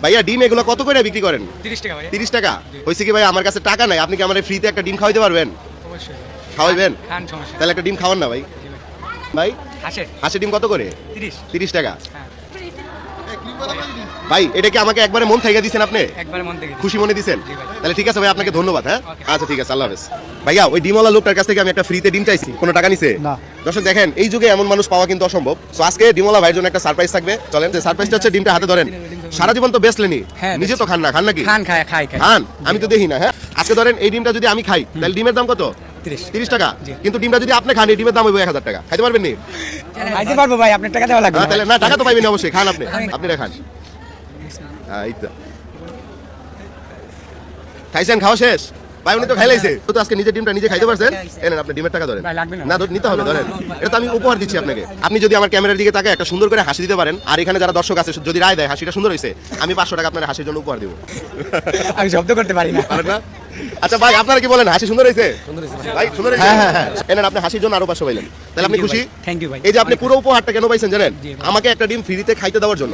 ভাইয়া ডিম এগুলো কত করে বিক্রি করেন? 30 টাকা ভাই। 30 টাকা। হইছে কি ভাই আমার কাছে টাকা নাই, আপনি কি আমারে ফ্রিতে একটা ডিম খাওয়াইতে পারবেন? অবশ্যই। খাওয়াইবেন? খান সমস্যা। তাহলে একটা ডিম খাওয়ান না ভাই। ভাই হাঁসের ডিম কত করে? 30 টাকা। হ্যাঁ। ভাই এটা কি আমাকে একবারে মন থেকে দিছেন আপনি? একবার মন থেকে। খুশি মনে দিছেন? জি ভাই। তাহলে ঠিক আছে ভাই, আপনাকে ধন্যবাদ। হ্যাঁ Okay. আচ্ছা ঠিক আছে, আল্লাহ হাফেজ। ভাইয়া ওই ডিমওয়ালা লোকটার কাছ থেকে আমি একটা ফ্রিতে ডিম চাইছি, কোনো টাকা নিছে না। দর্শক দেখেন এই যুগে এমন মানুষ পাওয়া কিন্তু অসম্ভব। সো আজকে ডিমওয়ালা ভাইয়ের জন্য একটা সারপ্রাইজ থাকবে, চলেন। যে সারপ্রাইজটা হচ্ছে ডিমটা হাতে ধরেন। সারা জীবন তো বেচলেনি, হ্যাঁ, নিজে তো খান না, খান নাকি? খান খায় খান, আমি তো দেখি না। হ্যাঁ আজকে ধরেন এই ডিমটা যদি আমি খাই তাহলে ডিমের দাম কত? 30 টাকা। কিন্তু ডিমটা যদি আপনি খান এই ডিমের দাম হইব 1000 টাকা। খাইতে পারবেন নি? খাইতে পারবো ভাই, আপনার টাকা দেওয়া লাগবে। তাহলে না, টাকা তো পাইবেন অবশ্যই। খান আপনি, আপনি খান। এই তো খাইছেন, খাওয়া শেষ? ভাই উনি তো খাইলাইছে তো আজকে নিজের ডিমটা নিজে খাইতে পারছেন। এনেন আপনি ডিমের টাকা ধরেন। ভাই, লাগবে না। না নিতে হবে, ধরেন। এটা তো আমি উপহার দিচ্ছি আপনাকে। আপনি যদি আমার ক্যামেরার দিকে তাকায় একটা সুন্দর করে হাসি দিতে পারেন, আর এখানে যারা দর্শক আছে যদি রায় দেয় হাসিটা সুন্দর হয়েছে, আমি 500 টাকা আপনার হাসির জন্য উপহার দিব। আমি শব্দ করতে পারি না। পারেন না? আচ্ছা ভাই আপনারা কি বলেন, হাসি সুন্দর হয়েছে? ভাই সুন্দর হয়েছে। হ্যাঁ এনেন, আপনি হাসির জন্য আরো 500 পাইলেন। তাহলে আপনি খুশি? থ্যাংক ইউ ভাই। এই যে আপনি পুরো উপহারটা কেন পাইছেন জানেন? জি ভাই। আমাকে একটা ডিম ফ্রিতে খাইতে দেওয়ার জন্য।